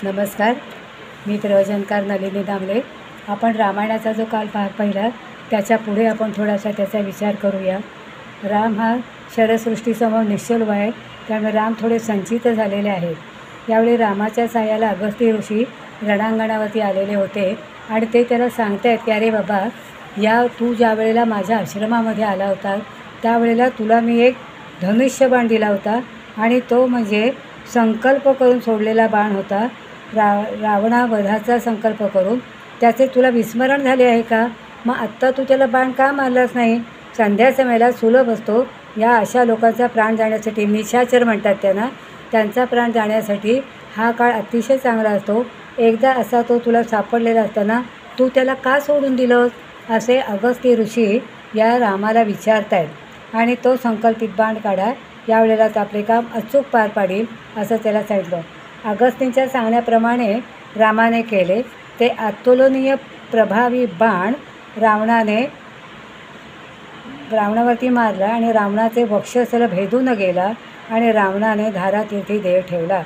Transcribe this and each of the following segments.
नमस्कार, मी प्रवचनकार नलिनी दामले. आपण रामायणाचा जो काल भाग पाहिला त्याच्या पुढे आपण थोडासा त्याचा विचार करूया. राम हा शरसृष्टीसमोर निश्चल आहे, त्यामुळे राम थोडे संचित झालेले आहेत. यावेळी रामाच्या साह्याला अगस्त्य ऋषी रणांगणावरती आलेले होते आणि ते त्याला सांगतायत की अरे बाबा, तू ज्या वेळेला माझ्या आश्रमामध्ये आला होता त्यावेळेला तुला मी एक धनुष्यबाण दिला होता आणि तो म्हणजे संकल्प करून सोडलेला बाण होता. रावणावधाचा संकल्प करून त्याचे तुला विस्मरण झाले आहे का? मग आत्ता तू त्याला बाण का मारलाच नाही? संध्या समयाला सुलभ असतो या अशा लोकांचा प्राण जाण्यासाठी, निशाचर म्हणतात त्यांना, त्यांचा प्राण जाण्यासाठी हा काळ अतिशय चांगला असतो. एकदा असा तो तुला सापडलेला असताना तू त्याला का सोडून दिलंस? असे अगस्त्य ऋषी या रामाला विचारत आहेत आणि तो संकल्पित बाण काढा, यावेळेला आपले काम अचूक पार पाडील असं त्याला सांगितलं. अगस्त्यांच्या सांगण्याप्रमाणे रामाने केले. ते अतुलनीय प्रभावी बाण रावणावरती मारला आणि रावणाचे वक्षस्थल भेदून गेला आणि रावणाने धारातीर्थी देह ठेवला.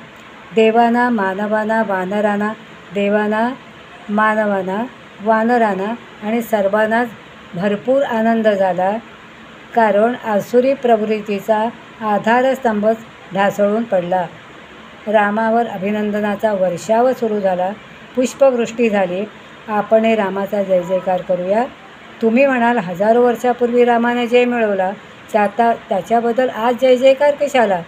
देवांना, मानवांना, वानरांना, देवांना, मानवांना, वानरांना आणि सर्वांनाच भरपूर आनंद झाला, कारण आसुरी प्रवृत्तीचा आधारस्तंभच ढासळून पडला. रामावर अभिनंदनाचा वर्षाव सुरू झाला. पुष्पवृष्टी झाली. आपण रामाचा जय जयकार करूया. तुम्ही म्हणाल, हजारो वर्षापूर्वी रामाने जय मिळवला, त्याच्याबद्दल आज जय जयकार कशाला?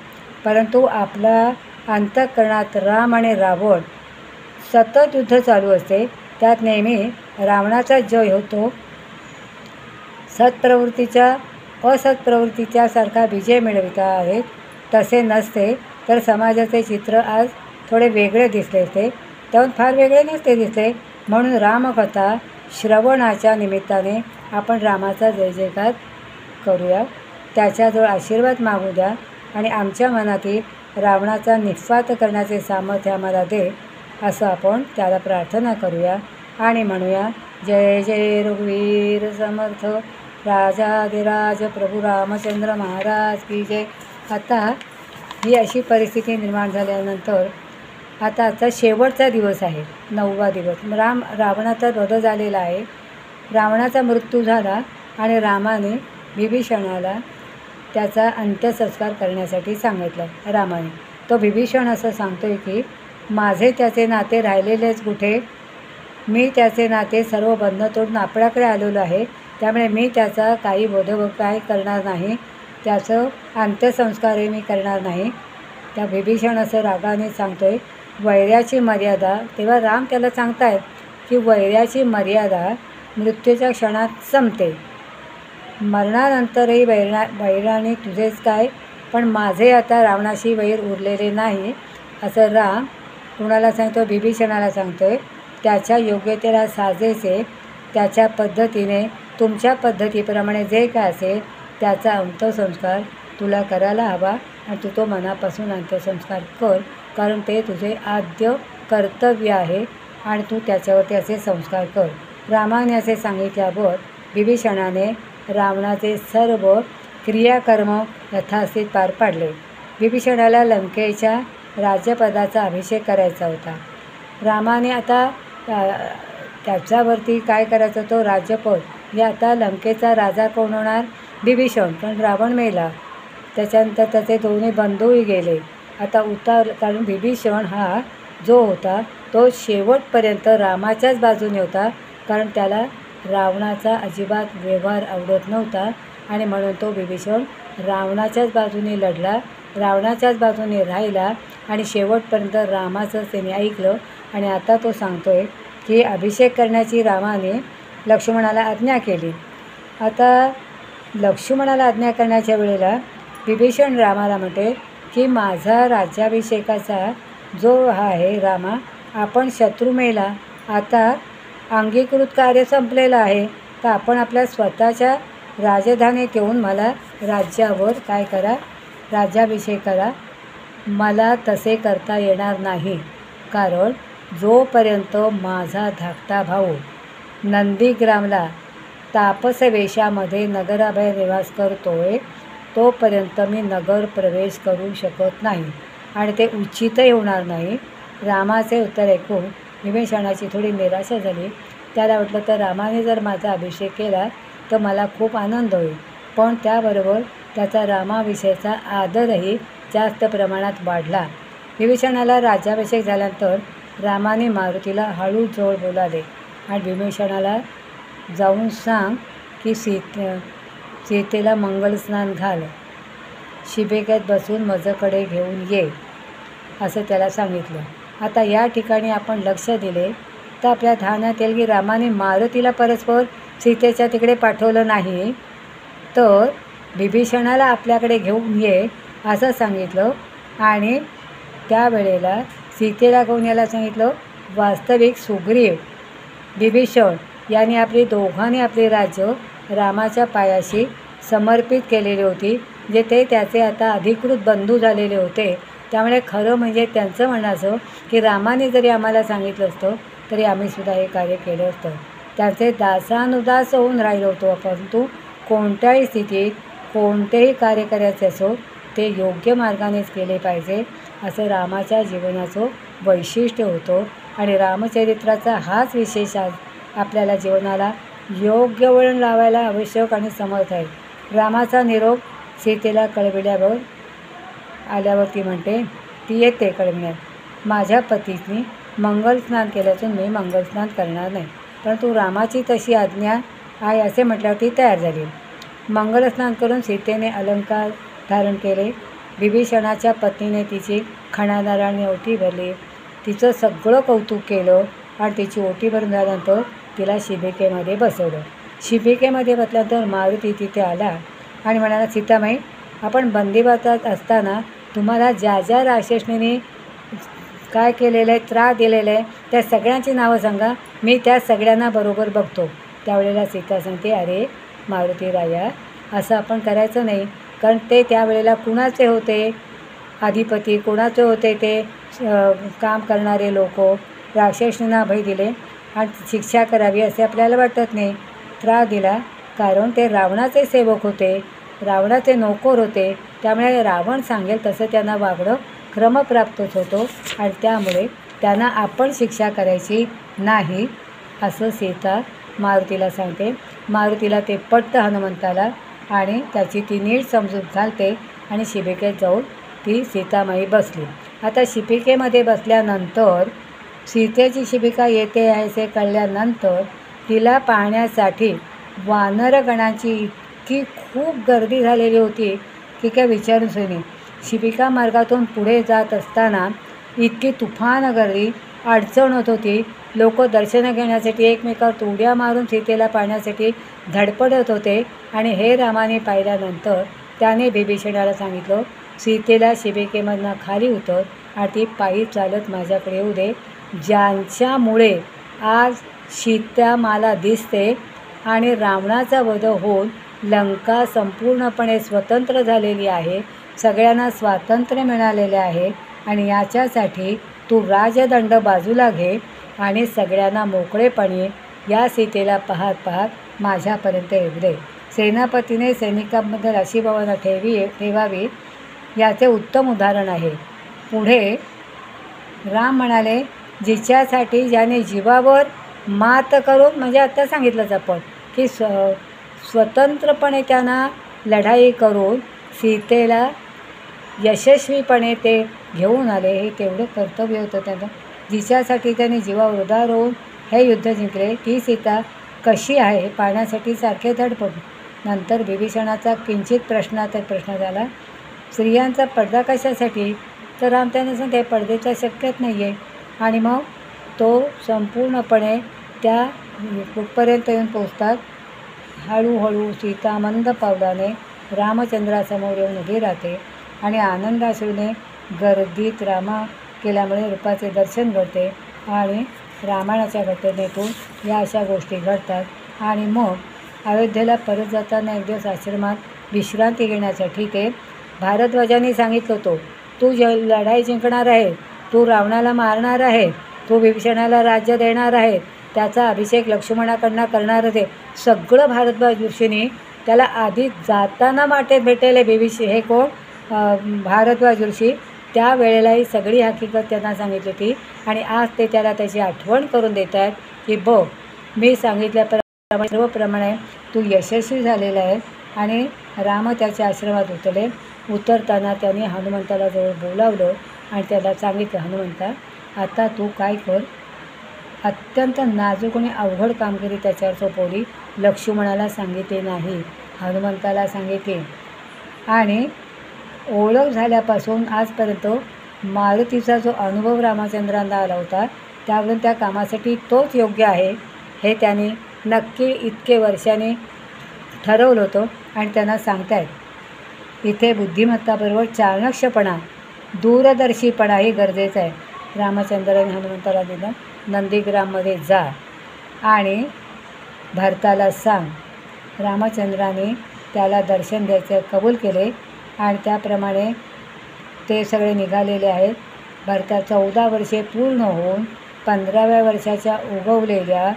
परंतु आपल्या अंतःकरणात राम आणि रावण सतत युद्ध चालू असते. त्यात नेहमी रावणाचा जय होतो. सत्प्रवृत्तीच्या असत्प्रवृत्तीच्या सारखा विजय मिळविता आहेत. तसे नसते तर समाजाचे चित्र आज थोडे वेगळे दिसले असते. त्याहून फार वेगळे नसते दिसले. म्हणून रामकथा श्रवणाच्या निमित्ताने आपण रामाचा जय जयकार करूया. त्याच्याजवळ आशीर्वाद मागू द्या आणि आमच्या मनातील रावणाचा निःपात करण्याचे सामर्थ्य आम्हाला दे, असं आपण त्याला प्रार्थना करूया आणि म्हणूया, जय जय रघुवीर समर्थ राजाधिराज प्रभू रामचंद्र महाराज की जय. आता ही अशी परिस्थिती निर्माण झाल्यानंतर आजचा शेवटचा दिवस आहे, 9वा दिवस. रावणाचा वध झालेला आहे. रावणाचा मृत्यू झाला आणि रामाने विभीषणाला त्याचा अंत्यसंस्कार करण्यासाठी सांगितलं. रामाने तो विभीषण असं सांगतोय की माझे त्याचे नाते राहिलेलेच कुठे? मी त्याचे नाते सर्व बंध तोडून आपल्याकडे आलेलो आहे. त्यामुळे मी त्याचा काही काय करणार नाही, त्याचं अंत्यसंस्कारही मी करणार नाही. त्या विभीषण असं रागाने सांगतोय. वैर्याची मर्यादा, तेव्हा राम त्याला सांगतायत की वैर्याची मर्यादा मृत्यूच्या क्षणात संपते. मरणानंतरही वैराने तुझेच काय, पण माझे आता रावणाशी वैर उरलेले नाही, असं राम कुणाला सांगतो? विभीषणाला सांगतोय. त्याच्या योग्यतेला साजेसे त्याच्या पद्धतीने, तुमच्या पद्धतीप्रमाणे जे काय असेल त्याचा अंत्यसंस्कार तुला करायला हवा आणि तू तो मनापासून अंत्यसंस्कार कर, कारण ते तुझे आद्य कर्तव्य आहे आणि तू त्याच्यावरती असे संस्कार कर. रामाने असे सांगितल्यावर विभीषणाने रावणाचे सर्व क्रियाकर्म यथास्थित पार पाडले. विभीषणाला लंकेच्या राज्यपदाचा अभिषेक करायचा होता. रामाने आता त्याच्यावरती काय करायचं, तो राज्यपद. आता लंकेचा राजा कोण होणार? विभीषण. पण रावण मेला. त्याच्यानंतर त्याचे दोन्ही बंधूही गेले. आता कारण विभीषण हा जो होता तो शेवटपर्यंत रामाच्याच बाजूने होता, कारण त्याला रावणाचा अजिबात व्यवहार आवडत नव्हता आणि म्हणून तो विभीषण रावणाच्याच बाजूने लढला, रावणाच्याच बाजूने राहिला आणि शेवटपर्यंत रामाचंच त्याने ऐकलं. आणि आता तो सांगतोय की अभिषेक करण्याची रामाने लक्ष्मणाला आज्ञा केली. आता लक्ष्मणाला आज्ञा करण्याच्या वेळेला विभीषण रामाला म्हणते की माझा राज्याभिषेकाचा जो आहे रामा, आपण शत्रू मेला, आता अंगीकृत कार्य संपलेलं आहे, तर आपण आपल्या स्वतःच्या राजधानीत येऊन मला राज्यावर काय करा, राज्याभिषेक करा. मला तसे करता येणार नाही, कारण जोपर्यंत माझा धाकटा भाऊ नंदीग्रामला तापसवेशामध्ये नगराबाहेर निवास करतोय तोपर्यंत मी नगर प्रवेश करू शकत नाही आणि ते उचितही होणार नाही. रामाचे उत्तर ऐकून विभीषणाची थोडी निराशा झाली. त्याला वाटलं तर रामाने जर माझा अभिषेक केला तर मला खूप आनंद होईल, पण त्याबरोबर त्याचा रामाविषयीचा आदरही जास्त प्रमाणात वाढला. विभीषणाला राज्याभिषेक झाल्यानंतर रामाने मारुतीला हळू जोड बोलावले आणि विभीषणाला जाऊन सांग की सीतेला मंगलस्नान घाल, शिबिकेत बसून माझ्याकडे घेऊन ये, असं त्याला सांगितलं. आता या ठिकाणी आपण लक्ष दिले तर आपल्या ध्यानात येईल की रामाने मारुतीला परस्पर सीतेच्या तिकडे पाठवलं नाही, तर विभीषणाला आपल्याकडे घेऊन ये असं सांगितलं. आणि त्यावेळेला सीतेला घेऊन यायला सांगितलं. वास्तविक सुग्रीव, विभीषण यांनी दोघांनी आपली राज्य रामाच्या पायाशी समर्पित केलेली होती, जे ते त्याचे आता अधिकृत बंधू झालेले होते. त्यामुळे खरं म्हणजे त्यांचं म्हणणं असं की रामाने जरी आम्हाला सांगितलं असतं तरी आम्हीसुद्धा हे कार्य केलं असतं. त्याचे दासानुदास होऊन राहिलो होतो, परंतु कोणत्याही स्थितीत कोणतेही कार्य करायचे असो ते योग्य मार्गानेच केले पाहिजे, असं रामाच्या जीवनाचं वैशिष्ट्य होतं. आणि रामचरित्राचा हाच विशेष आज आपल्याला जीवनाला योग्य वळण लावायला आवश्यक आणि समर्थ आहे. रामाचा निरोप सीतेला कळविल्यावर आल्यावरती म्हणते, ती येते कळविण्यात, माझ्या पतीने मंगलस्नान केल्यातून मी मंगलस्नान करणार नाही, परंतु रामाची तशी आज्ञा आहे असे म्हटल्यावर ती तयार झाली. मंगलस्नान करून सीतेने अलंकार धारण केले. विभीषणाच्या पत्नीने तिची खणानाराने ओटी भरली, तिचं सगळं कौतुक केलं आणि तिची ओटी भरून झाल्यानंतर तिला शिबिकेमध्ये बसवलं. शिबिकेमध्ये बसल्यानंतर मारुती तिथे आला आणि म्हणाला, सीतामाई, आपण बंदिवासात असताना तुम्हाला ज्या ज्या राक्षसनीने काय केलेलं आहे, त्रास दिलेलं आहे, त्या सगळ्यांची नावं सांगा, मी त्या सगळ्यांना बरोबर बघतो. त्यावेळेला सीता सांगते, अरे मारुती राया, असं आपण करायचं नाही, कारण ते त्यावेळेला कुणाचे होते, अधिपती कोणाचे होते, ते काम करणारे लोक. राक्षसांना अभय दिले आणि शिक्षा करावी असे आपल्याला वाटत नाही. त्रास दिला कारण ते रावणाचे सेवक होते, रावणाचे नोकर होते. त्यामुळे रावण सांगेल तसं त्यांना वागणं क्रमप्राप्तच होतो आणि त्यामुळे त्यांना आपण शिक्षा करायची नाही, असं सीता मारुतीला सांगते. मारुतीला ते पटतं हनुमंताला आणि त्याची ती नीट समजूत घालते आणि शिबिकेत जाऊन ती सीतामाई बसली. आता शिबिकेमध्ये बसल्यानंतर सीतेची शिबिका येते आहे असे कळल्यानंतर तिला पाहण्यासाठी वानरगणांची इतकी खूप गर्दी झालेली होती की काय विचारूच नाही. शिबिका मार्गातून पुढे जात असताना इतकी तुफान गर्दी, अडचण होत होती. लोक दर्शनं घेण्यासाठी एकमेकावर उड्या मारून सीतेला पाहण्यासाठी धडपडत होते. आणि हे रामाने पाहिल्यानंतर त्याने विभीषणाला सांगितलं, सीतेला शिबिकेमधनं खाली उतर आणि ती पायी चालत माझ्याकडे येऊ दे, ज्यांच्यामुळे आज सीता मला दिसते आणि रावणाचा वध होऊन लंका संपूर्णपणे स्वतंत्र झालेली आहे, सगळ्यांना स्वातंत्र्य मिळालेले आहे. आणि याच्यासाठी तू राजदंड बाजूला घे आणि सगळ्यांना मोकळेपणे या सीतेला पाहत पाहत माझ्यापर्यंत येऊ दे. सेनापतीने सैनिकांबद्दल अशी भावना ठेवावी याचे उत्तम उदाहरण आहे. पुढे राम म्हणाले, जिच्यासाठी ज्याने जीवावर मात करून, म्हणजे आता सांगितलंच आपण की स्वतंत्रपणे त्यांना लढाई करून सीतेला यशस्वीपणे ते घेऊन आले, हे तेवढं कर्तव्य होतं त्यांचं. जिच्यासाठी त्यांनी जीवावर उदार होऊन हे युद्ध जिंकले, ती सीता कशी आहे हे पाहण्यासाठी सारखे धडपडले. नंतर विभीषणाचा किंचित प्रश्न झाला, स्त्रियांचा पडदा कशासाठी? तर राम त्यांना सांगते, पडदेचा शक्यच नाही आहे. आणि मग तो संपूर्णपणे त्या कुठपर्यंत येऊन पोचतात. हळूहळू सीता मंद पावलाने रामचंद्रासमोर येऊन उभी राहते आणि आनंदाश्रूने गर्दीत रामा केल्यामुळे रूपाचे दर्शन घडते आणि रामायणाच्या घटनेतून या अशा गोष्टी घडतात. आणि मग अयोध्येला परत जाताना एक दिवस आश्रमात विश्रांती घेण्यासाठी ते भारद्वाजांनी सांगितलं होतं, तू लढाई जिंकणार आहे, तू रावणाला मारणार आहे, तू विभीषणाला राज्य देणार आहे, त्याचा अभिषेक लक्ष्मणाकडनं करणार आहे. सगळं भारद्वाज ऋषींनी त्याला आधी जाताना वाटेत भेटेले हे कोण? भारद्वाज ऋषी त्यावेळेलाही सगळी हकीकत त्यांना सांगितली होती आणि आज ते त्याला त्याची आठवण करून देत आहेत की बघ, मी सांगितल्याप्रमाणे सर्वप्रमाणे तू यशस्वी झालेला आहे. आणि राम त्याच्या आश्रमात उतरताना त्यांनी हनुमंताला जवळ बोलावलं आणि त्याला सांगितलं, हनुमंता आता तू काय कर, अत्यंत नाजूक आणि अवघड कामगिरी त्याच्यावर सोपवली. लक्ष्मणाला सांगितले नाही, हनुमंताला सांगितले. आणि ओळख झाल्यापासून आजपर्यंत मारुतीचा जो अनुभव रामचंद्रांना आला होता त्यावरून त्या कामासाठी तोच योग्य आहे हे त्यांनी नक्की इतके वर्षांनी ठरवलं होतं. आणि त्यांना सांगतायत इथे बुद्धिमत्ताबरोबर चाणक्षपणा, दूरदर्शीपणाही गरजेचा आहे. रामचंद्राने हनुमंताला दिलं, नंदीग्राममध्ये जा आणि भरताला सांग. रामचंद्राने त्याला दर्शन द्यायचं कबूल केले आणि त्याप्रमाणे ते सगळे निघालेले आहेत. भरता 14 वर्षे पूर्ण होऊन 15व्या वर्षाच्या उगवलेल्या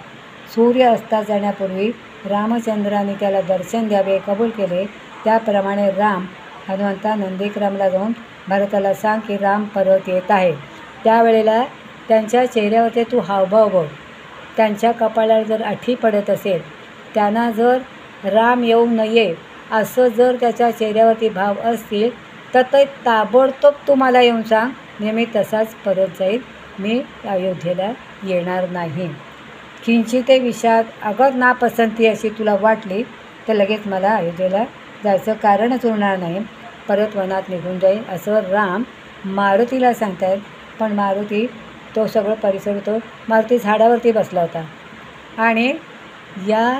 सूर्य अस्तात जाण्यापूर्वी रामचंद्राने त्याला दर्शन द्यावे कबूल केले. त्याप्रमाणे राम हनुमंता नंदीग्रामला जाऊन भरताला सांग की राम परत येत आहे. त्यावेळेला त्यांच्या चेहऱ्यावरती तू हावभाव बघ. त्यांच्या कपाळावर जर आठी पडत असेल, त्यांना जर राम येऊ नये असं जर त्याच्या चेहऱ्यावरती भाव असतील तर ते ताबडतोब तुम्हाला येऊन सांग, मी तसाच परत जाईल, मी अयोध्येला येणार नाही. किंचिते विषाद अगर नापसंती अशी तुला वाटली तर लगेच मला अयोध्येला जायचं कारणच उरणार नाही, परत वनात निघून जाईल असं राम मारुतीला सांगतायत. पण मारुती तो सगळं परिसर होतो, मारुती झाडावरती बसला होता. आणि या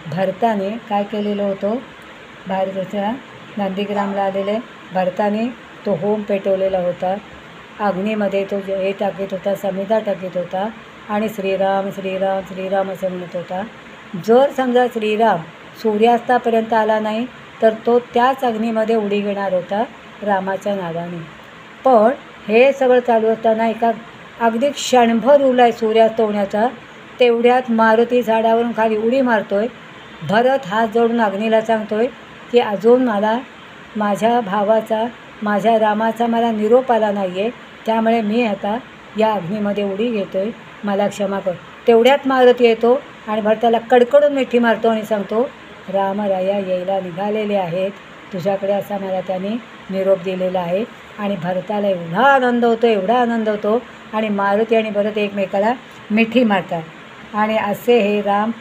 भरताने काय केलेलं होतं, भारताच्या नंदीग्रामला आलेले भरताने तो होम पेटवलेला होता. अग्नीमध्ये तो हे टाकीत होता, समिधा टाकीत होता आणि श्रीराम श्रीराम श्रीराम असं म्हणत होता. जर समजा श्रीराम सूर्यास्तापर्यंत आला नाही तर तो त्याच अग्नीमध्ये उडी घेणार होता रामाच्या नावाने. पण हे सगळं चालू असताना एका अगदी क्षणभर उरला आहे सूर्यास्त होण्याचा, तेवढ्यात मारुती झाडावरून खाली उडी मारतोय. भरत हात जोडून अग्नीला सांगतोय की अजून मला माझ्या भावाचा, माझ्या रामाचा मला निरोप आला नाही आहे, त्यामुळे मी आता या अग्नीमध्ये उडी घेतोय, मला क्षमा कर. तेवढ्यात मारुती येतो आणि भरताला कडकडून मिठी मारतो आणि सांगतो, रामराया यायला निघालेले आहेत तुझ्याकडे असा मला त्यांनी निरोप दिलेला आहे. आणि भरताला एवढा आनंद होतो, एवढा आनंद होतो आणि मारुती आणि भरत एकमेकाला मिठी मारतात. आणि असे हे राम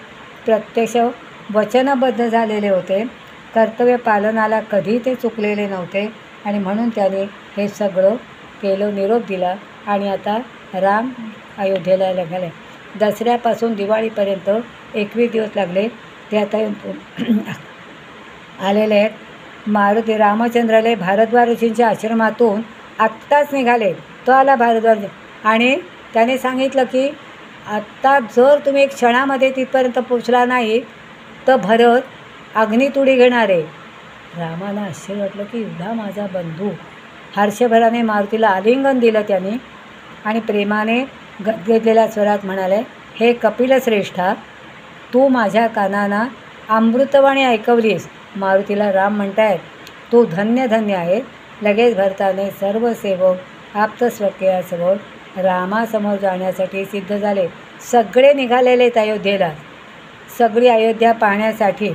प्रत्यक्ष वचनबद्ध झालेले होते, कर्तव्य पालनाला कधी ते चुकलेले नव्हते आणि म्हणून त्याने हे सगळं केलं, निरोप दिला. आणि आता राम अयोध्येला निघाले. दसऱ्यापासून दिवाळीपर्यंत 21 दिवस लागले, ते आता आलेले आहेत. मारुती रामचंद्राला भारद्वाज ऋषींच्या आश्रमातून आत्ताच निघाले. तो आला भारद्वाज आणि त्याने सांगितलं की आत्ता जर तुम्ही एक क्षणामध्ये तिथपर्यंत पोचला नाही तर भरत अग्नीत उडी घेणार आहे. रामाला आश्चर्य वाटलं की एवढा माझा बंधू. हर्षभराने मारुतीला आलिंगन दिलं त्याने आणि प्रेमाने गद्गदलेल्या स्वरात म्हणाले, हे कपिलश्रेष्ठा, तू माझ्या कानांना अमृतवाणी ऐकवलीस. मारुतीला राम म्हणतायत, तू धन्य धन्य आहे. लगेच भरताने सर्व सेवक आप्तस्वकीयासमोर रामासमोर जाण्यासाठी सिद्ध झाले. सगळे निघालेले आहेत अयोध्येला, सगळी अयोध्या पाहण्यासाठी.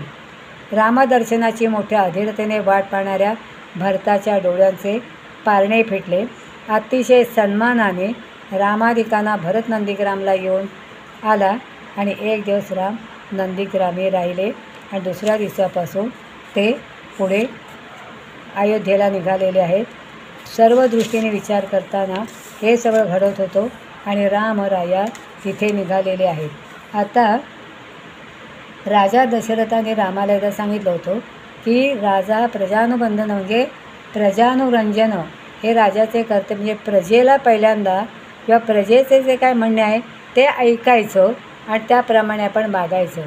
रामदर्शनाची मोठ्या अधीरतेने वाट पाहणाऱ्या भरताच्या डोळ्यांचे पारणे फिटले. अतिशय सन्मानाने रामाधिकांना भरत नंदीग्रामला येऊन आला आणि एक दिवस राम नंदीग्रामी राहिले आणि दुसऱ्या दिवसापासून ते पुढे अयोध्येला निघालेले आहेत. सर्व दृष्टीने विचार करताना हे सगळं घडत होतं आणि रामराया तिथे निघालेले आहेत. आता राजा दशरथाने रामाला एकदा सांगितलं होतं की राजा प्रजानुबंधन म्हणजे प्रजानुरंजन हे राजाचे कर्तव्य, म्हणजे प्रजेला पहिल्यांदा किंवा प्रजेचे जे काय म्हणणे आहे ते ऐकायचं आणि त्याप्रमाणे आपण वागायचं.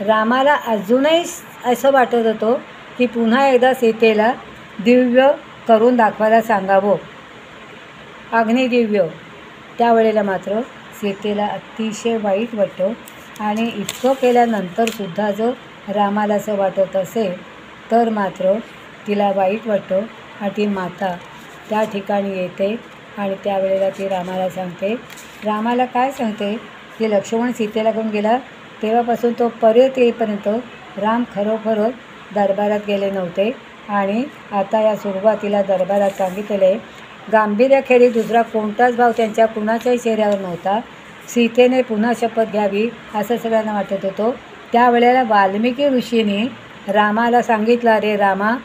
रामाला अजूनही असं वाटत होतं की पुन्हा एकदा सीतेला दिव्य करून दाखवायला सांगावं, अग्निदिव्य. त्यावेळेला मात्र सीतेला अतिशय वाईट वाटतं आणि इतकं केल्यानंतरसुद्धा जर रामाला असं वाटत असेल तर मात्र तिला वाईट वाटतं आणि ती माता त्या ठिकाणी येते आणि त्यावेळेला ती रामाला सांगते. रामाला काय सांगते की लक्ष्मण सीतेला घेऊन गेला तेव्हापासून तो परत येईपर्यंत राम खरोखरच दरबारात गेले नव्हते आणि आता या सुरुवातीला दरबारात सांगितलेले गांभीर्याखेरीज दुसरा कोणताच भाव त्यांच्या कुणाच्याही चेहऱ्यावर नव्हता. सीतेने पुन्हा शपथ घ्यावी असं सगळ्यांना वाटत होतं. त्यावेळेला वाल्मिकी ऋषींनी रामाला सांगितलं, अरे रामा,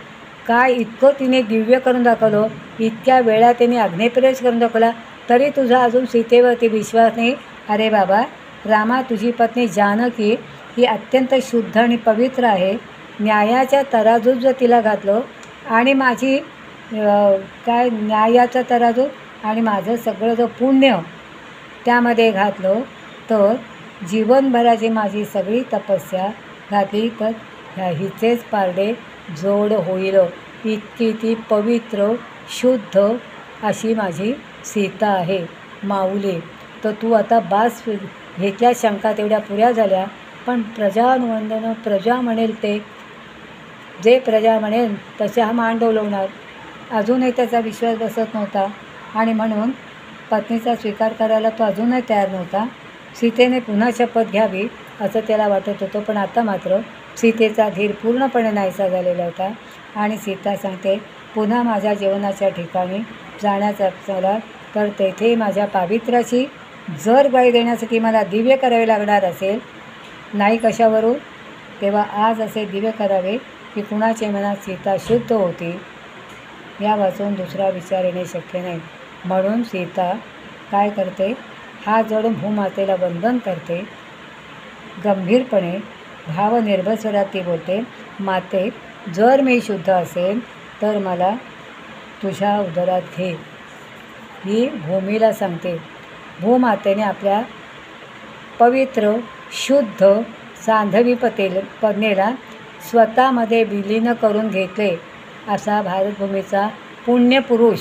काय इतकं तिने दिव्य करून दाखवलं, इतक्या वेळा तिने अग्निप्रवेश करून दाखवला, तरी तुझा अजून सीतेवरती विश्वास नाही. अरे बाबा रामा, तुझी पत्नी जानकी ही अत्यंत शुद्ध आणि पवित्र आहे. न्यायाच्या तराजूत जर तिला घातलं आणि माझी काय न्यायाचा तराजूत आणि माझं सगळं जो पुण्य त्यामध्ये घातलं तर जीवनभराची माझी सगळी तपस्या घातली तर हिचेच पारडे जोड होईल. इतकी ती पवित्र शुद्ध अशी माझी सीता आहे माऊली. तर तू आता बास घेतल्या शंका तेवढ्या पुऱ्या झाल्या. पण प्रजानुवंदन, प्रजा म्हणेल ते, जे प्रजा म्हणेल तसे हा मान डोलवणार. अजूनही त्याचा विश्वास बसत नव्हता आणि म्हणून पत्नीचा स्वीकार करायला तो अजूनही तयार नव्हता. सीतेने पुन्हा शपथ घ्यावी असं त्याला वाटत होतं. पण आता मात्र सीतेचा धीर पूर्णपणे नाहीसा झालेला होता आणि सीता सांगते, पुन्हा माझ्या जीवनाच्या ठिकाणी जाण्याचा झाला तर तेथे माझ्या पावित्र्याची जर ग्वाही देण्यासाठी मला दिव्य करावे लागणार असेल, नाही कशावरून, तेव्हा आज असे दिव्य करावे की कुणाच्या मनात सीता शुद्ध होती या वाचून दुसरा विचार येणे शक्य नाही. म्हणून सीता काय करते, हात जोडून भूमातेला वंदन करते. गंभीरपणे भावनिर्भर स्वरात ती बोलते, माते, जर मी शुद्ध असेल तर मला तुझ्या उदरात घे. ही भूमीला सांगते. भूमातेने आपल्या पवित्र शुद्ध सांधवी पत्नीला स्वतःमध्ये विलीन करून घेतले. असा भारतभूमीचा पुण्यपुरुष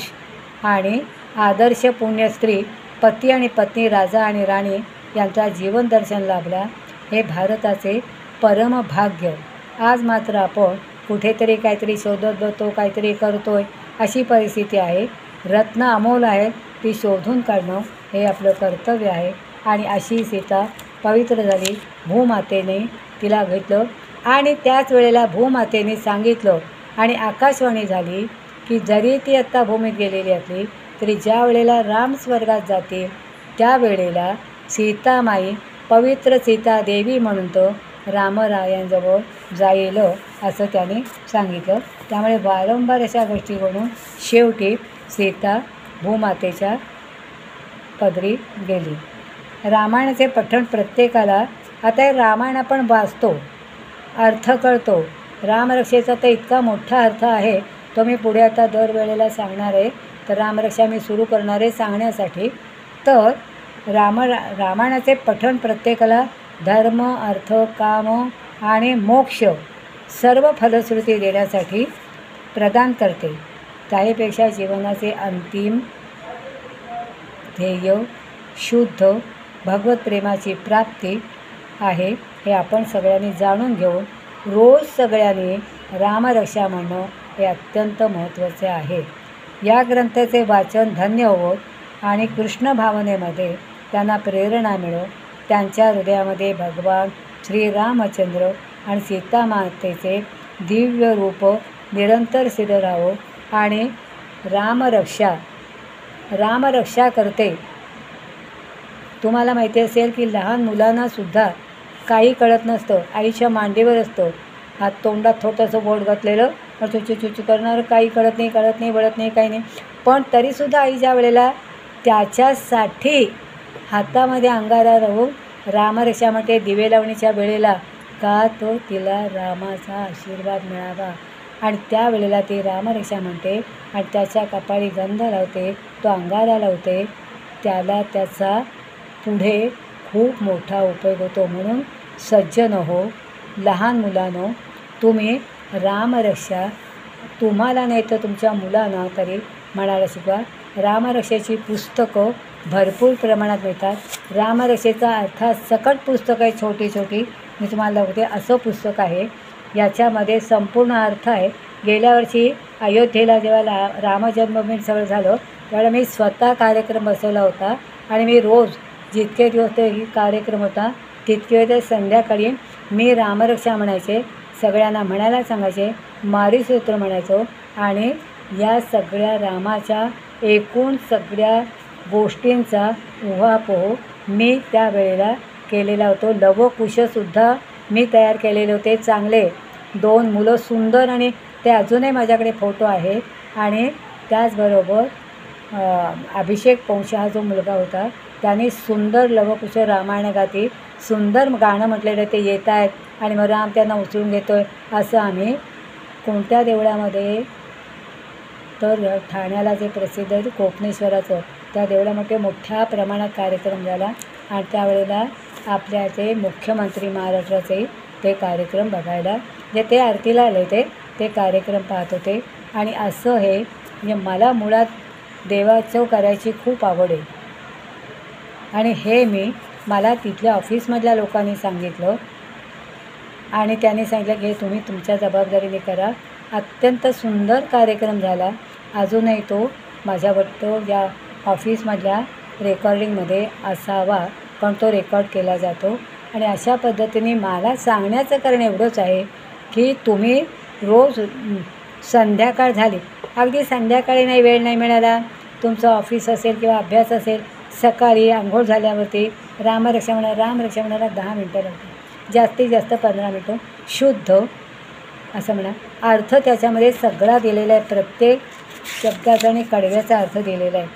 आणि आदर्श पुण्यस्त्री, पती आणि पत्नी, राजा आणि राणी यांचा जीवन दर्शन लाभला. हे भारताचे परमभाग्य. आज मात्र आपण कुठेतरी काहीतरी शोधत बसतो, काहीतरी करतोय, अशी परिस्थिती आहे. रत्न अमोल आहे, ती शोधून काढणं हे आपलं कर्तव्य आहे. आणि अशी सीता पवित्र झाली. भूमातेने तिला घेतलं आणि त्याच वेळेला भूमातेने सांगितलं आणि आकाशवाणी झाली की जरी ती आत्ता भूमीत गेलेली असली तरी ज्या वेळेला राम स्वर्गात जातील त्यावेळेला सीतामाई पवित्र सीता देवी म्हणून तो रामरायांजवळ जाईल असं त्याने सांगितलं. त्यामुळे वारंवार अशा गोष्टी घडून शेवटी सीता भूमातेच्या पदरी गेली. रामायणाचे पठण प्रत्येकाला, आता हे रामायण आपण वाचतो, अर्थ कळतो. रामरक्षेचा तर इतका मोठा अर्थ आहे, तो मी पुढे आता दरवेळेला सांगणार आहे. तर रामरक्षा मी सुरू करणार आहे सांगण्यासाठी. तर रामायणाचे पठण प्रत्येकाला धर्म, अर्थ, काम आणि मोक्ष सर्व फलश्रुती देण्यासाठी प्रदान करते. त्याहीपेक्षा जीवनाचे अंतिम ध्येय शुद्ध भगवत प्रेमाची प्राप्ती आहे, हे आपण सगळ्यांनी जाणून घेऊन रोज सगळ्यांनी रामरक्षा म्हणणं हे अत्यंत महत्त्वाचे आहे. या ग्रंथाचे वाचन धन्य होत आणि कृष्ण भावनेमध्ये त्यांना प्रेरणा मिळो. त्यांच्या हृदयामध्ये भगवान श्रीरामचंद्र आणि सीतामातेचे दिव्य रूप निरंतर स्थिर राहो आणि रामरक्षा करते. तुम्हाला माहिती असेल की लहान मुलांनासुद्धा काही कळत नसतं, आईच्या मांडीवर असतं, हात तोंडात थोडंसं बोट घातलेलं, चुचू करणार, काही कळत नाही, वळत नाही, काही नाही. पण तरीसुद्धा आई ज्या वेळेला त्याच्यासाठी हातामध्ये अंगारा राहून रामरक्षा म्हणते दिवे लावणीच्या वेळेला, का तो तिला रामाचा आशीर्वाद मिळावा. आणि त्यावेळेला ती रामरक्षा म्हणते आणि त्याच्या कपाळी गंध लावते, तो अंगारा लावते, त्याला त्याचा पुढे खूप मोठा उपयोग होतो. म्हणून सज्जन हो, लहान मुलांनो, तुम्ही रामरक्षा तुम्हाला नाही तर तुमच्या मुलांना तरी म्हणायला शिकवा. रामरक्षेची पुस्तकं भरपूर प्रमाणात मिळतात. रामरक्षेचा अर्थात सकट पुस्तक आहे, छोटी छोटी, मी तुम्हाला बघते असं पुस्तक आहे. याच्यामध्ये संपूर्ण अर्थ आहे. गेल्या वर्षी अयोध्येला जेव्हा रामजन्मभूमी सगळं झालं त्यावेळेला मी स्वतः कार्यक्रम बसवला होता आणि मी रोज जितके दिवस ते कार्यक्रम होता तितके ते संध्याकाळी मी रामरक्षा म्हणायचे, सगळ्यांना म्हणायला सांगायचे, मारीसूत्र म्हणायचो आणि या सगळ्या रामाच्या एकूण सगळ्या गोष्टींचा उहापोह मी त्यावेळेला केलेला होतो. लवकुशसुद्धा मी तयार केलेले होते चांगले. 2 मुलं सुंदर आणि ते अजूनही माझ्याकडे फोटो आहेत. आणि त्याचबरोबर अभिषेक पंश हा जो मुलगा होता त्याने सुंदर लवकुश रामायण गाती सुंदर गाणं म्हटलेलं ते येत आहेत आणि मग राम त्यांना उचलून घेतो आहे असं आम्ही कोणत्या देवळामध्ये तर ठाण्याला जे प्रसिद्ध आहे कोपनेश्वराचं त्या देवळामध्ये मोठ्या प्रमाणात कार्यक्रम झाला आणि त्यावेळेला आपल्या ते मुख्यमंत्री महाराष्ट्राचे ते कार्यक्रम बघायला जे ते आरतीला आले ते कार्यक्रम पाहत होते. आणि असं हे म्हणजे मला मुळात देवाचं करायची खूप आवड आहे आणि हे मला तिथल्या ऑफिसमधल्या लोकांनी सांगितलं आणि त्यांनी सांगितलं की हे तुम्ही तुमच्या जबाबदारीने करा. अत्यंत सुंदर कार्यक्रम झाला. अजूनही तो माझ्या वाटतं या ऑफिसमधल्या रेकॉर्डिंगमध्ये असावा पण तो रेकॉर्ड केला जातो. आणि अशा पद्धतीने मला सांगण्याचं कारण एवढंच आहे की तुम्ही रोज संध्याकाळ झाली अगदी संध्याकाळी नाही वेळ नाही मिळाला तुमचं ऑफिस असेल किंवा अभ्यास असेल सकाळी अंघोळ झाल्यावरती रामरक्षा म्हणायला 10 मिनटं लागतात जास्तीत जास्त 15 मिनटं शुद्ध असं म्हणा अर्थ त्याच्यामध्ये सगळा दिलेला आहे. प्रत्येक शब्दाचा आणि कडव्याचा अर्थ दिलेला आहे.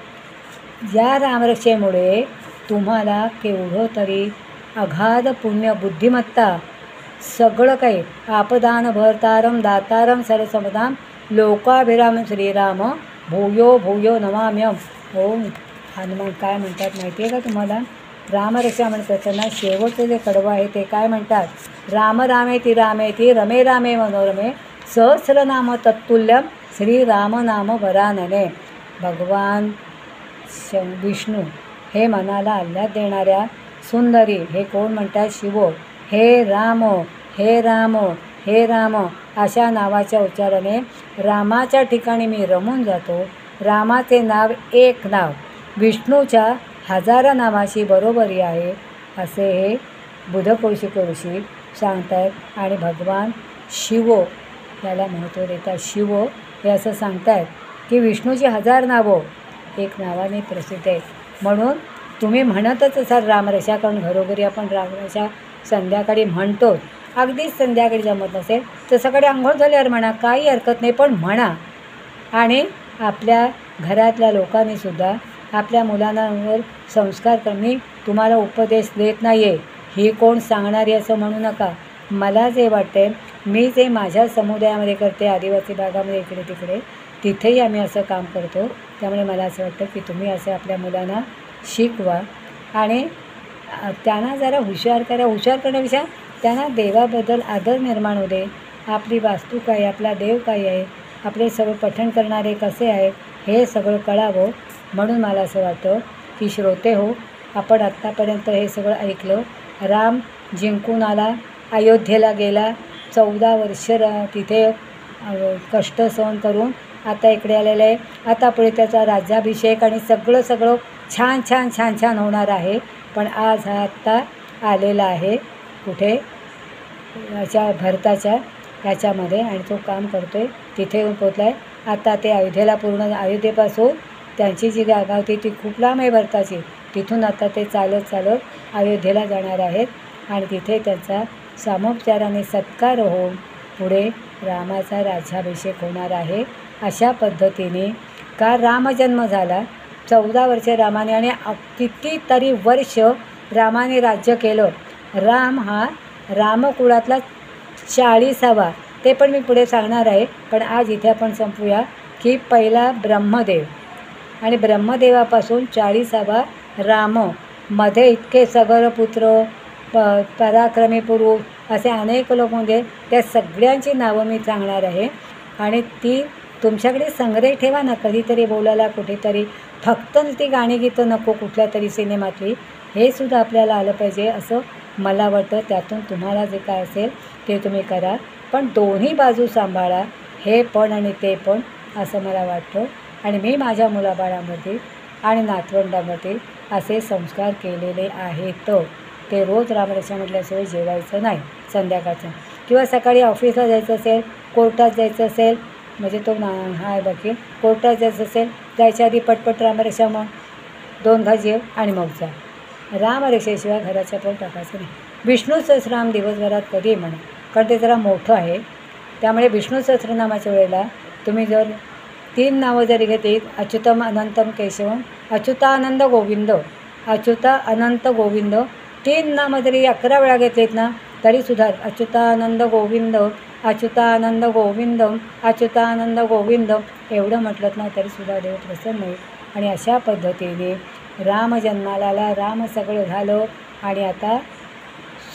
या रामरक्षेमुळे तुम्हाला केवढं तरी अगाध पुण्य बुद्धिमत्ता सगळं काही आपदान भरतारम दातारम सर्वसमदाम लोकाभिराम श्रीराम भूयो भूयो नमाम्यम. ओम हनुमान काय म्हणतात माहिती आहे का तुम्हाला? रामरक्षा म्हणतात त्यांना शेवटचं जे कडवं आहे ते काय म्हणतात? राम रामेति रामेति रमे रामे मनोरमे सहस्रनाम तत्तुल्यम श्रीराम नाम वरानने. भगवान विष्णू हे मनाला आल्हाद देणाऱ्या सुंदरी हे कोण म्हणतात? शिव. हे राम हे राम हे राम अशा नावाच्या उच्चाराने रामाच्या ठिकाणी मी रमून जातो. रामाचे नाव एक नाव विष्णूच्या 1000 नावाशी बरोबरी आहे असे हे बुधकौशिक ऋषी सांगतात. आणि भगवान शिव याला महत्त्व देतात. शिव हे असं सांगतात की विष्णूची 1000 नावं एक नावाने प्रसिद्ध आहेत. म्हणून तुम्ही म्हणतच असाल रामरक्षा कारण घरोघरी आपण रामरक्षा संध्याकाळी म्हणतो. अगदीच संध्याकाळी जमत नसेल तर सकाळी अंघोळ झाल्यावर म्हणा काही हरकत नाही पण म्हणा. आणि आपल्या घरातल्या लोकांनीसुद्धा आपल्या मुलांवर संस्कार करणे तुम्हाला उपदेश देत नाही आहे ही कोण सांगणारी असं म्हणू नका. मला जे वाटते मी जे माझ्या समुदायामध्ये करते आदिवासी भागामध्ये इकडे तिकडे तिथेही आम्ही असं काम करतो. त्यामुळे मला असं वाटतं की तुम्ही असं आपल्या मुलांना शिकवा आणि त्यांना जरा हुशार करा. हुशार करण्यापेक्षा त्यांना देवाबद्दल आदर निर्माण होऊ दे. आपली वास्तू काय आपला देव काय आहे आपले सगळं पठण करणारे कसे आहेत हे सगळं कळावं. म्हणून मला असं वाटतं की श्रोते हो आपण आत्तापर्यंत हे सगळं ऐकलं. राम जिंकून आला अयोध्येला गेला 14 वर्ष तिथे कष्ट सहन करून आता इकडे आलेलं आहे. आता पुढे त्याचा राज्याभिषेक आणि सगळं छान छान छान छान होणार आहे. पण आज हा आत्ता आलेला आहे कुठे याच्या भरताच्या ह्याच्यामध्ये आणि तो काम करतो आहे तिथे येऊन पोचला आहे. आता ते अयोध्येला पूर्ण अयोध्येपासून त्यांची जी जागा होती ती खूप लांब आहे भरताची तिथून आता ते चालत अयोध्येला जाणार आहेत आणि तिथे त्यांचा सामोपचाराने सत्कार होऊन पुढे रामाचा राज्याभिषेक होणार आहे. अशा पद्धतीने का रामजन्म झाला 14 वर्षे रामाने आणि कितीतरी वर्ष रामाने राज्य केलं. राम हा रामकुळातला 40वा ते पण मी पुढे सांगणार आहे. पण आज इथे आपण संपूया की पहिला ब्रह्मदेव आणि ब्रह्मदेवापासून 40वा राम मध्ये इतके सगळ पुत्र पराक्रमी पुरुष असे अनेक लोक म्हणजे त्या सगळ्यांची नावं मी सांगणार आहे. आणि ती तुमच्याकडे संग्रह ठेवा ना कधीतरी बोलायला कुठेतरी फक्त ती गाणी गीतं नको कुठल्या तरी सिनेमातली हे सुद्धा आपल्याला आलं पाहिजे असं मला वाटतं. त्यातून तुम्हाला जे काय असेल ते तुम्ही करा पण दोन्ही बाजू सांभाळा. हे पण आणि ते पण असं मला वाटतं. आणि मी माझ्या मुलाबाळामध्ये आणि नातवंडामध्ये असे संस्कार केलेले आहेत. ते रोज रामरक्षा म्हटल्याशिवाय जेवायचं नाही संध्याकाळचं, किंवा सकाळी ऑफिसला जायचं असेल, कोर्टात जायचं असेल, म्हणजे तो हा वकील, कोर्टात जायचं असेल जायच्या आधी पटपट रामरक्षा मग 2 घास जेव आणि मग जा. रामरक्षेशिवाय घराच्या पण टाकायचं नाही. विष्णू सहस्रनाम दिवसभरात कधी म्हणा, कारण ते जरा मोठं आहे. त्यामुळे विष्णू सहस्रनामाच्या वेळेला तुम्ही जर 3 नावं जरी घेतली, अच्युतम अनंतम केशवम, अच्युतानंद गोविंद, अच्युता अनंत गोविंद, 3 नामं जरी 11 वेळा घेतलीत ना तरीसुद्धा अच्युतानंद गोविंद, अच्युतानंद गोविंदम, अच्युतानंद गोविंदम एवढं म्हटलं ना तरीसुद्धा देव प्रसन्न होईल. आणि अशा पद्धतीने राम जन्माला आला, राम सगळं झालं आणि आता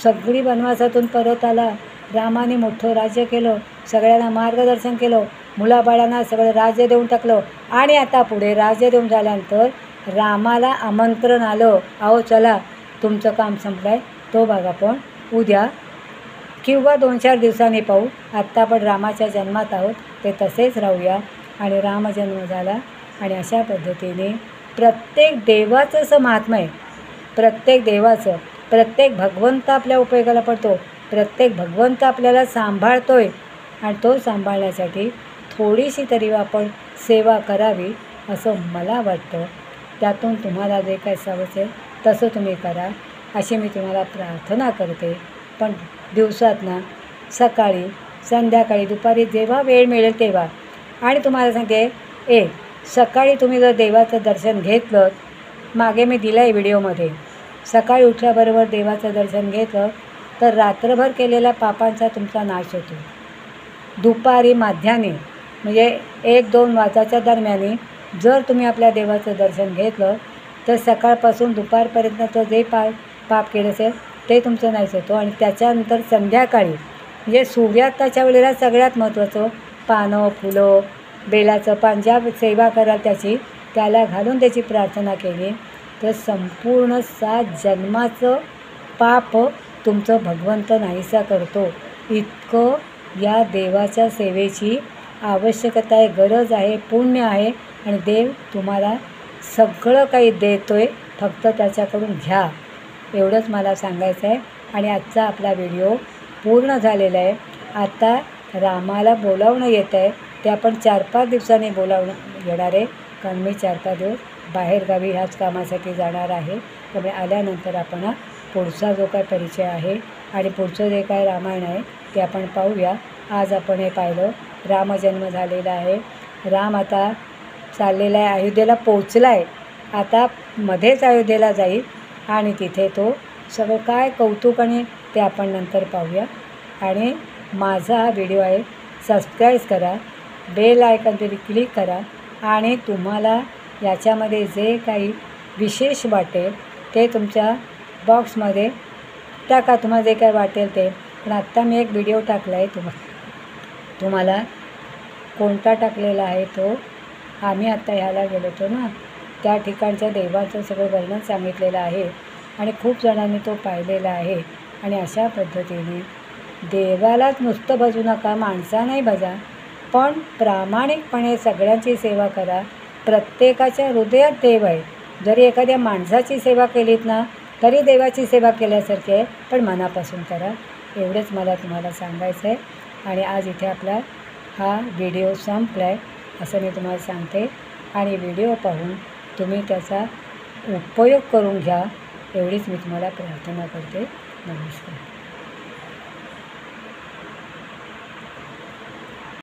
सगळी वनवासातून परत आला. रामाने मोठं राज्य केलं, सगळ्यांना मार्गदर्शन केलं, मुलाबाळांना सगळं राज्य देऊन टाकलं. आणि आता पुढे राज्य देऊन झाल्यानंतर रामाला आमंत्रण आलं, अहो चला तुमचं काम संपलं आहे, तो बघा आपण उद्या किंवा 2-4 दिवसांनी पाहू. आत्ता आपण रामाच्या जन्मात आहोत, ते तसेच राहूया. आणि रामजन्म झाला आणि अशा पद्धतीने प्रत्येक देवाचं असं महात्म्य आहे. प्रत्येक देवाचं, प्रत्येक भगवंत आपल्या उपयोगाला पडतो, प्रत्येक भगवंत आपल्याला सांभाळतो आहे. आणि तो सांभाळण्यासाठी थोडीशी तरी आपण सेवा करावी असं मला वाटतं. त्यातून तुम्हाला जे काय सवय असेल तसं तुम्ही करा अशी मी तुम्हाला प्रार्थना करते. पण दिवसात ना सकाळी, संध्याकाळी, दुपारी जेव्हा वेळ मिळेल तेव्हा. आणि तुम्हाला सांगते, सकाळी तुम्ही जर देवाचं दर्शन घेतलं, मागे मी दिलं आहे व्हिडिओमध्ये, सकाळी उठल्याबरोबर देवाचं दर्शन घेतलं तर रात्रभर केलेल्या पापांचा तुमचा नाश होतो. दुपारी माध्याने म्हणजे 1-2 वाजाच्या दरम्याने जर तुम्ही आपल्या देवाचं दर्शन घेतलं तर सकाळपासून दुपारपर्यंत जे पाप केलं असेल ते तुमचं नाहीच होतो. आणि त्याच्यानंतर संध्याकाळी म्हणजे सूर्यास्ताच्या वेळेला सगळ्यात महत्त्वाचं पानं, फुलं, बेलाचं पान, ज्या सेवा कराल त्याला घालून त्याची प्रार्थना केली तर संपूर्ण 7 जन्माचं पाप तुमचं भगवंत नाहीसा करतो. इतकं या देवाच्या सेवेची आवश्यकता आहे, गरज आहे, पुण्य आहे. आणि देव तुम्हाला सगळं काही देतो आहे, फक्त त्याच्याकडून घ्या, एवढंच मला सांगायचं आहे. आणि आजचा आपला व्हिडिओ पूर्ण झालेला आहे. आता रामाला बोलावणं येतं आहे, ते आपण 4-5 दिवसांनी बोलावणं येणार आहे, कारण मी 4-5 दिवस बाहेरगावी ह्याच कामासाठी जाणार आहे. त्यामुळे आल्यानंतर आपण पुढचा जो काय परिचय आहे आणि पुढचं जे काय रामायण आहे ते आपण पाहूया. आज आपण हे पाहिलं, रामजन्म झालेला आहे, राम आता चाललेला आहे, अयोध्येला पोचला आहे. आता मध्येच अयोध्येला जाईल आणि तिथे तो सगळं काय कौतुक आणि ते आपण नंतर पाहूया. आणि माझा हा व्हिडिओ आहे, सबस्क्राईब करा, बेल आयकॉन तरी क्लिक करा. आणि तुम्हाला याच्यामध्ये जे काही विशेष वाटेल ते तुमच्या बॉक्समध्ये टाका, तुम्हाला जे काय वाटेल ते. पण आत्ता मी एक व्हिडिओ टाकला आहे, तुम्हाला कोणता टाकलेला आहे तो, आम्ही आत्ता ह्याला गेलो होतो ना, त्या ठिकाणच्या देवाचं सगळं वर्णन सांगितलेलं आहे आणि खूप जणांनी तो पाहिलेला आहे. आणि अशा पद्धतीने देवालाच नुसतं भजू नका, माणसांनाही भजा, पण प्रामाणिकपणे सगळ्यांची सेवा करा. प्रत्येकाच्या हृदयात देव आहे. जरी एखाद्या माणसाची सेवा केलीत ना तरी देवाची सेवा केल्यासारखी आहे, पण मनापासून करा, एवढंच मला तुम्हाला सांगायचं आहे. आणि आज इथे आपला हा व्हिडिओ संपला आहे असं मी तुम्हाला सांगते. आणि व्हिडिओ पाहून तुम्ही त्याचा उपयोग करून घ्या, एवढीच मी तुम्हाला प्रार्थना करते. नमस्कार.